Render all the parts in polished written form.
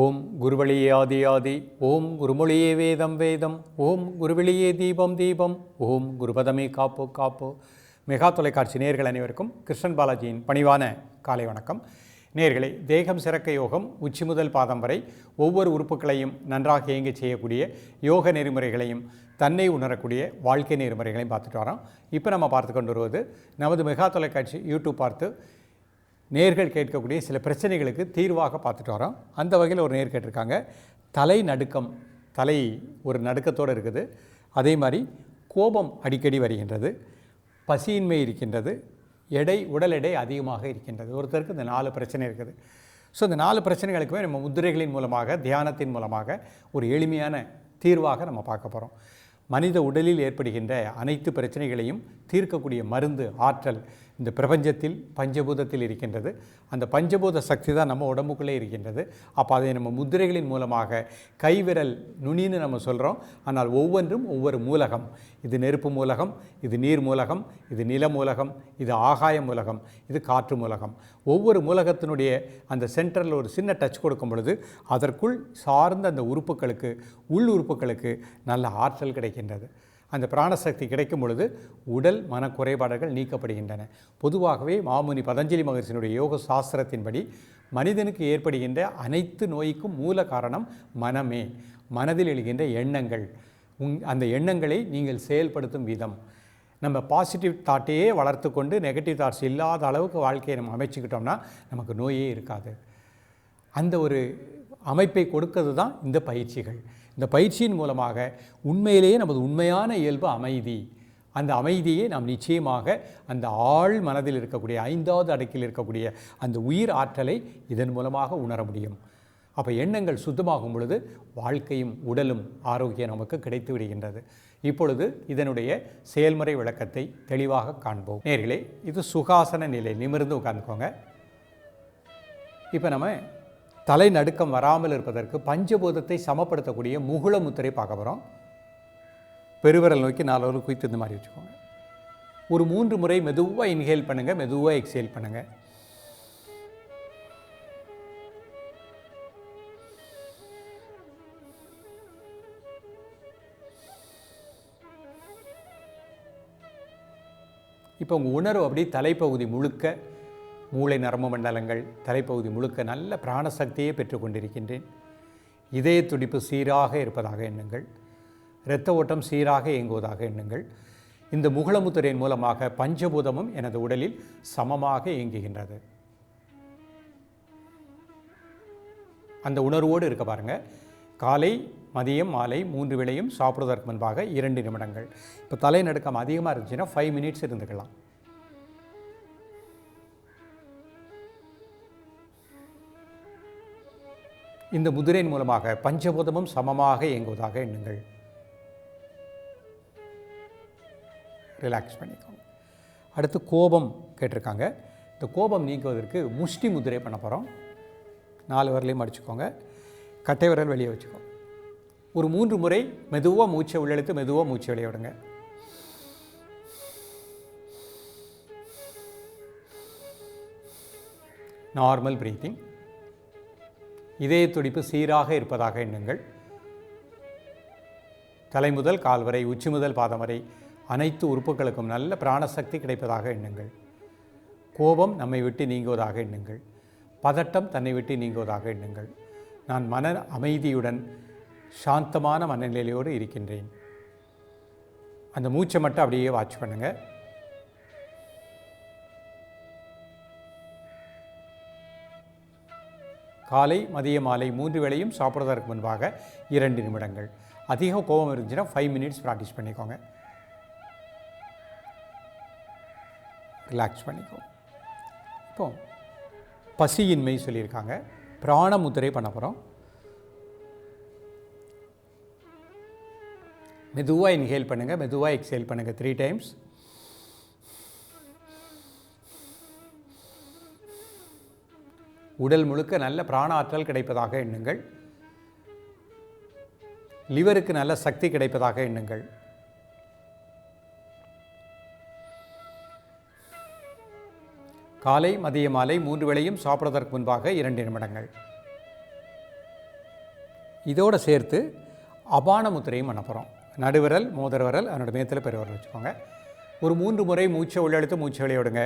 ஓம் குருவழியே ஆதி ஆதி, ஓம் குருமொழியே வேதம் வேதம், ஓம் குருவெளியே தீபம் தீபம், ஓம் குருபதமே காப்போ காப்போ. மெகா தொலைக்காட்சி நேயர்கள் அனைவருக்கும் கிருஷ்ணன் பாலாஜியின் பணிவான காலை வணக்கம். நேயர்களே, தேகம் சிறக்க யோகம் உச்சி முதல் பாதம் வரை ஒவ்வொரு உறுப்புகளையும் நன்றாக இயங்க செய்யக்கூடிய யோக நெறிமுறைகளையும் தன்னை உணரக்கூடிய வாழ்க்கை நெறிமுறைகளையும் பார்த்துட்டு வரோம். இப்போ நம்ம பார்த்து கொண்டு வருவது நமது மெகா தொலைக்காட்சி யூடியூப் பார்த்து நேர்கள் கேட்கக்கூடிய சில பிரச்சனைகளுக்கு தீர்வாக பார்த்துட்டு வரோம். அந்த வகையில் ஒரு நேர் கேட்டிருக்காங்க, தலை நடுக்கம், தலை ஒரு நடுக்கத்தோடு இருக்குது, அதே மாதிரி கோபம் அடிக்கடி வருகின்றது, பசியின்மை இருக்கின்றது, உடல் எடை அதிகமாக இருக்கின்றது. ஒருத்தருக்கு இந்த 4 பிரச்சனை இருக்குது. ஸோ இந்த 4 பிரச்சனைகளுக்குமே நம்ம முத்திரைகளின் மூலமாக, தியானத்தின் மூலமாக ஒரு எளிமையான தீர்வாக நம்ம பார்க்க போகிறோம். மனித உடலில் ஏற்படுகின்ற அனைத்து பிரச்சனைகளையும் தீர்க்கக்கூடிய மருந்து, ஆற்றல் இந்த பிரபஞ்சத்தில் பஞ்சபூதத்தில் இருக்கின்றது. அந்த பஞ்சபூத சக்தி தான் நம்ம உடம்புக்குள்ளே இருக்கின்றது. அப்போ அதை நம்ம முத்திரைகளின் மூலமாக கைவிரல் நுனின்னு நம்ம சொல்கிறோம். ஆனால் ஒவ்வொன்றும் ஒவ்வொரு மூலகம். இது நெருப்பு மூலகம், இது நீர் மூலகம், இது நில மூலகம், இது ஆகாய மூலகம், இது காற்று மூலகம். ஒவ்வொரு மூலகத்தினுடைய அந்த சென்டரில் ஒரு சின்ன டச் கொடுக்கும் பொழுது அதற்குள் சார்ந்த அந்த உறுப்புகளுக்கு, உள் உறுப்புகளுக்கு நல்ல ஆற்றல் கிடைக்கின்றது. அந்த பிராணசக்தி கிடைக்கும் பொழுது உடல் மன குறைபாடுகள் நீக்கப்படுகின்றன. பொதுவாகவே மாமுனி பதஞ்சலி மகர்ஷியினுடைய யோக சாஸ்திரத்தின்படி மனிதனுக்கு ஏற்படுகின்ற அனைத்து நோய்க்கும் மூல காரணம் மனமே. மனதில் எழுகின்ற எண்ணங்கள், அந்த எண்ணங்களை நீங்கள் செயல்படுத்தும் விதம். நம்ம பாசிட்டிவ் தாட்டையே வளர்த்து கொண்டு நெகட்டிவ் தாட்ஸ் இல்லாத அளவுக்கு வாழ்க்கையை நம்ம அமைச்சுக்கிட்டோம்னா நமக்கு நோயே இருக்காது. அந்த ஒரு அமைப்பை கொடுக்கிறது தான் இந்த பயிற்சிகள். இந்த பயிற்சியின் மூலமாக உண்மையிலேயே நமது உண்மையான இயல்பு அமைதி. அந்த அமைதியை நாம் நிச்சயமாக அந்த ஆழ் மனதில் இருக்கக்கூடிய 5வது அடுக்கில் இருக்கக்கூடிய அந்த உயிர் ஆற்றலை இதன் மூலமாக உணர முடியும். அப்போ எண்ணங்கள் சுத்தமாகும் பொழுது வாழ்க்கையும் உடலும் ஆரோக்கியம் நமக்கு கிடைத்து விடுகின்றது. இப்பொழுது இதனுடைய செயல்முறை விளக்கத்தை தெளிவாக காண்போம். நேர்களே, இது சுகாசன நிலை, நிமிர்ந்து உட்கார்ந்துக்கோங்க. இப்போ நம்ம தலை நடுக்கம் வராமல் இருப்பதற்கு பஞ்சபூதத்தை சமப்படுத்தக்கூடிய முகுள முத்திரை பார்க்க போகிறோம். பெருவிரல் நோக்கி 4 விரல் குவித்து இந்த மாதிரி வச்சுக்கோங்க. ஒரு 3 முறை மெதுவாக இன்ஹேல் பண்ணுங்கள், மெதுவாக எக்ஸேல் பண்ணுங்கள். இப்போ உங்கள் உணர்வு அப்படி தலைப்பகுதி முழுக்க, மூளை நரம்பு மண்டலங்கள் தலைப்பகுதி முழுக்க நல்ல பிராணசக்தியை பெற்றுக்கொண்டிருக்கின்றேன். இதய துடிப்பு சீராக இருப்பதாக எண்ணுங்கள். இரத்த ஓட்டம் சீராக இயங்குவதாக எண்ணுங்கள். இந்த முகுளமுத்திரையின் மூலமாக பஞ்சபூதமும் எனது உடலில் சமமாக இயங்குகின்றது. அந்த உணர்வோடு இருக்க பாருங்கள். காலை, மதியம், மாலை 3 வேளையும் சாப்பிடுவதற்கு முன்பாக 2 நிமிடங்கள். இப்போ தலை நடுக்கம் அதிகமாக இருந்துச்சுன்னா 5 மினிட்ஸ் இருந்துக்கலாம். இந்த முதிரையின் மூலமாக பஞ்சபூதமும் சமமாக இயங்குவதாக எண்ணுங்கள். ரிலாக்ஸ் பண்ணிக்கோங்க. அடுத்து கோபம் கேட்டிருக்காங்க. இந்த கோபம் நீக்குவதற்கு முஷ்டி முதிரை பண்ண போகிறோம். 4 விரலையும் அடிச்சுக்கோங்க, கட்டை விரல் வெளியே வச்சுக்கோங்க. ஒரு 3 முறை மெதுவாக மூச்சை உள்ளெழுத்து மெதுவாக மூச்சை வெளியே விடுங்க. Normal breathing. இதய துடிப்பு சீராக இருப்பதாக எண்ணுங்கள். தலை முதல் கால் வரை, உச்சி முதல் பாதம் வரை அனைத்து உறுப்புகளுக்கும் நல்ல பிராணசக்தி கிடைப்பதாக எண்ணுங்கள். கோபம் நம்மை விட்டு நீங்குவதாக எண்ணுங்கள். பதட்டம் தன்னை விட்டு நீங்குவதாக எண்ணுங்கள். நான் மன அமைதியுடன் சாந்தமான மனநிலையோடு இருக்கின்றேன். அந்த மூச்சை மட்டும் அப்படியே வாட்ச் பண்ணுங்கள். காலை, மதிய, மாலை 3 வேளையும் சாப்பிட்றதற்கு முன்பாக 2 நிமிடங்கள். அதிக கோபம் இருந்துச்சுன்னா 5 மினிட்ஸ் ப்ராக்டிஸ் பண்ணிக்கோங்க. ரிலாக்ஸ் பண்ணிக்கோங்க. இப்போ பசியின்மை சொல்லியிருக்காங்க. பிராண முத்திரை பண்ண போகிறோம். மெதுவாக இன்ஹேல் பண்ணுங்கள், மெதுவாக எக்ஸேல் பண்ணுங்கள் 3 டைம்ஸ். உடல் முழுக்க நல்ல பிராண ஆற்றல் கிடைப்பதாக எண்ணுங்கள். லிவருக்கு நல்ல சக்தி கிடைப்பதாக எண்ணுங்கள். காலை, மதிய, மாலை 3 வேளையும் சாப்பிடுவதற்கு முன்பாக 2 நிமிடங்கள். இதோடு சேர்த்து அபான முத்திரையும் பண்ண போகிறோம். நடுவிரல், மோதிர விரல், அதனோட மேத்தில் பெருவிரல் வச்சுக்கோங்க. ஒரு 3 முறை மூச்சை உள்ளெழுத்து மூச்சை வெளியே விடுங்க.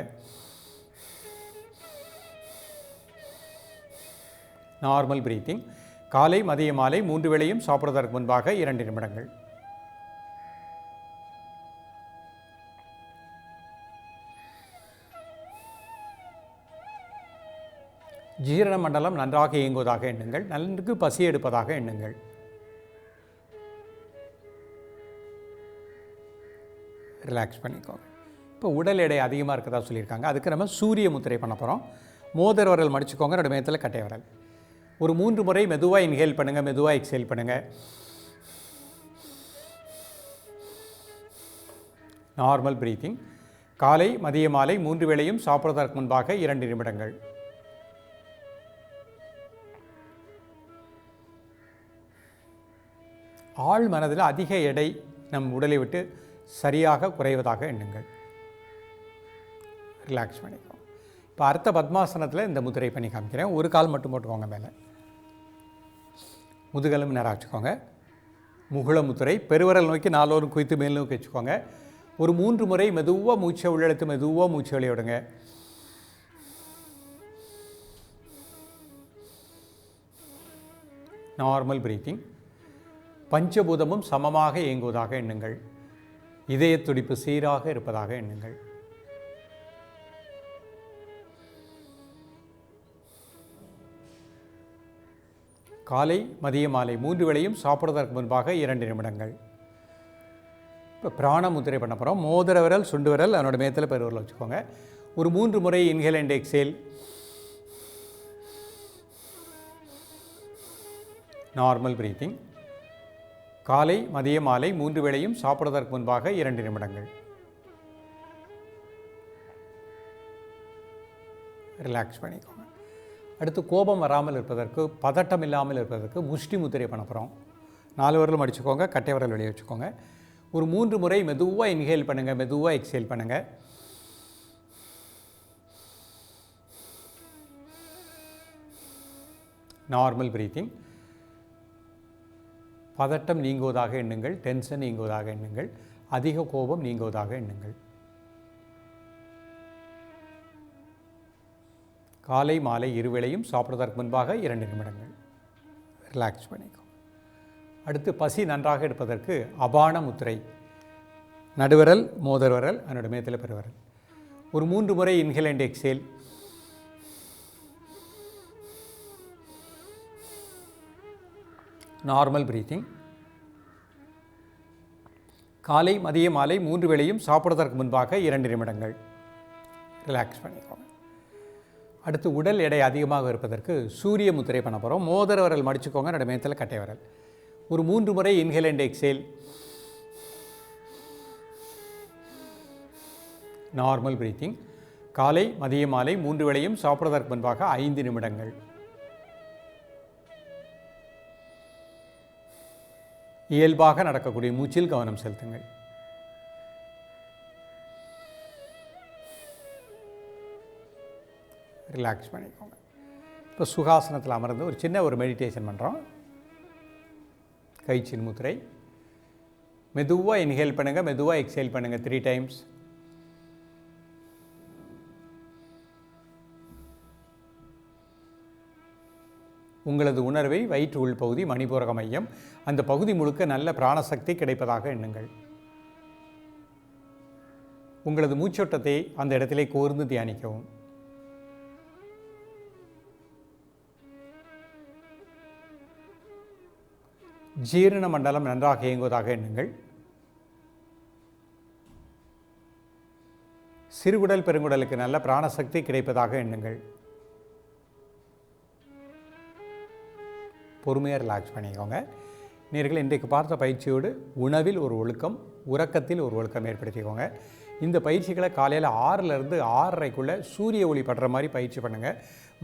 Normal breathing. காலை, மதிய, மாலை 3 வேளையும் சாப்பிடுவதற்கு முன்பாக 2 நிமிடங்கள். ஜீரண மண்டலம் நன்றாக இயங்குவதாக எண்ணுங்கள். நன்கு பசி எடுப்பதாக எண்ணுங்கள். ரிலாக்ஸ் பண்ணிக்கோங்க. இப்போ உடல் எடை அதிகமாக இருக்கிறதா சொல்லியிருக்காங்க. அதுக்கு நம்ம சூரிய முத்திரை பண்ண போகிறோம். மோதிர விரல் மடிச்சுக்கோங்க. ரெண்டு மேத்தில் கட்டை விரல். ஒரு 3 முறை மெதுவாக இன்ஹேல் பண்ணுங்கள், மெதுவாக எக்ஸேல் பண்ணுங்கள். Normal breathing. காலை, மதிய, மாலை 3 வேளையும் சாப்பிடுவதற்கு முன்பாக 2 நிமிடங்கள். ஆழ் மனதில் அதிக எடை நம் உடலை விட்டு சரியாக குறைவதாக எண்ணுங்கள். ரிலாக்ஸ் பண்ணிக்கோங்க. இப்போ அர்த்த பத்மாசனத்தில் இந்த முத்திரை பண்ணி காமிக்கிறேன். ஒரு கால் மட்டும் போட்டுக்கோங்க மேலே. முதுகெலும்பு நேராக வச்சுக்கோங்க. முகுள முத்திரை. பெருவிரல் நோக்கி 4 குவித்து மேல் நோக்கி வச்சுக்கோங்க. ஒரு 3 முறை மெதுவாக மூச்சை உள்ளெழுத்து மெதுவாக மூச்சை வெளியே விடுங்க. Normal breathing. பஞ்சபூதமும் சமமாக இயங்குவதாக எண்ணுங்கள். இதய துடிப்பு சீராக இருப்பதாக எண்ணுங்கள். காலை, மதிய, மாலை 3 வேளையும் சாப்பிடுவதற்கு முன்பாக 2 நிமிடங்கள். இப்போ பிராண முத்திரை பண்ண போகிறோம். மோதிர விரல், சுண்டு விரல், அதனோட மேத்தில் பெருவிரல் வச்சுக்கோங்க. ஒரு 3 முறை inhale and exhale. Normal breathing. காலை, மதிய, மாலை 3 வேளையும் சாப்பிடுவதற்கு முன்பாக 2 நிமிடங்கள். ரிலாக்ஸ் பண்ணிக்கோங்க. அடுத்து கோபம் வராமல் இருப்பதற்கு, பதட்டம் இல்லாமல் இருப்பதற்கு முஷ்டி முத்திரை பண்ண போகிறோம். 4 விரலும் அடிச்சுக்கோங்க. கட்டை விரல் வெளியே வச்சுக்கோங்க. ஒரு 3 முறை மெதுவாக இன்ஹேல் பண்ணுங்கள், மெதுவாக எக்ஸேல் பண்ணுங்கள். Normal breathing. பதட்டம் நீங்குவதாக எண்ணுங்கள். டென்ஷன் நீங்குவதாக எண்ணுங்கள். அதிக கோபம் நீங்குவதாக எண்ணுங்கள். காலை, மாலை 2 வேளையும் சாப்பிடுவதற்கு முன்பாக 2 நிமிடங்கள். ரிலாக்ஸ் பண்ணிக்கோங்க. அடுத்து பசி நன்றாக எடுப்பதற்கு அபான முத்திரை. நடுவிரல், மோதிர விரல், அதனோட மேத்தில் பெருவிரல். ஒரு 3 முறை inhale and exhale. Normal breathing. காலை, மதிய, மாலை 3 வேளையும் சாப்பிடுவதற்கு முன்பாக 2 நிமிடங்கள். ரிலாக்ஸ் பண்ணிக்கோங்க. அடுத்து உடல் எடை அதிகமாக இருப்பதற்கு சூரிய முத்திரை பண்ண போகிறோம். மோதிர விரல் மடிச்சுக்கோங்க. ரெண்டு மேத்தில் கட்டை விரல். ஒரு 3 முறை inhale and exhale. Normal breathing. காலை, மதிய, மாலை 3 வேளையும் சாப்பிடுவதற்கு முன்பாக 5 நிமிடங்கள். இயல்பாக நடக்கக்கூடிய மூச்சில் கவனம் செலுத்துங்கள். ரிலாக்ஸ் பண்ணிக்கோங்க. இப்போ சுகாசனத்தில் அமர்ந்து ஒரு சின்ன மெடிடேஷன் பண்ணுறோம். கைச்சின் முத்திரை. மெதுவாக இன்ஹேல் பண்ணுங்கள், மெதுவாக எக்ஸேல் பண்ணுங்கள் 3 டைம்ஸ். உங்களது உணர்வை வயிற்று உள்பகுதி, மணிபூரக மையம், அந்த பகுதி முழுக்க நல்ல பிராணசக்தி கிடைப்பதாக எண்ணுங்கள். உங்களது மூச்சோட்டத்தை அந்த இடத்திலே கூர்ந்து தியானிக்கவும். ஜீரண மண்டலம் நன்றாக இயங்குவதாக எண்ணுங்கள். சிறுகுடல், பெருங்குடலுக்கு நல்ல பிராணசக்தி கிடைப்பதாக எண்ணுங்கள். பொறுமையாக ரிலாக்ஸ் பண்ணிக்கோங்க. நேயர்களே, இன்றைக்கு பார்த்த பயிற்சியோடு உணவில் ஒரு ஒழுக்கம், உறக்கத்தில் ஒரு ஒழுக்கம் ஏற்படுத்திக்கோங்க. இந்த பயிற்சிகளை காலையில் 6லேருந்து 6:30க்குள்ளே சூரிய ஒளி படுற மாதிரி பயிற்சி பண்ணுங்கள்.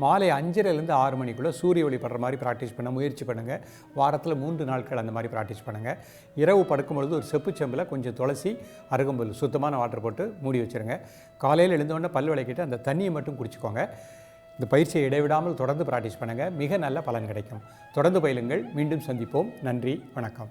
மாலை 5:30லேருந்து 6 மணிக்குள்ளே சூரிய ஒளி படுற மாதிரி ப்ராக்டிஸ் பண்ண முயற்சி பண்ணுங்கள். வாரத்தில் 3 நாட்கள் அந்த மாதிரி ப்ராக்டிஸ் பண்ணுங்கள். இரவு படுக்கும்பொழுது ஒரு செப்பு செம்பில் கொஞ்சம் துளசி, அருகம்புல், சுத்தமான வாட்டர் போட்டு மூடி வச்சுருங்க. காலையில் எழுந்தோடனே பல் விளக்கிட்டு அந்த தண்ணியை மட்டும் குடிச்சிக்கோங்க. இந்த பயிற்சியை இடைவிடாமல் தொடர்ந்து ப்ராக்டிஸ் பண்ணுங்கள், மிக நல்ல பலன் கிடைக்கும். தொடர்ந்து பயிலுங்கள். மீண்டும் சந்திப்போம். நன்றி, வணக்கம்.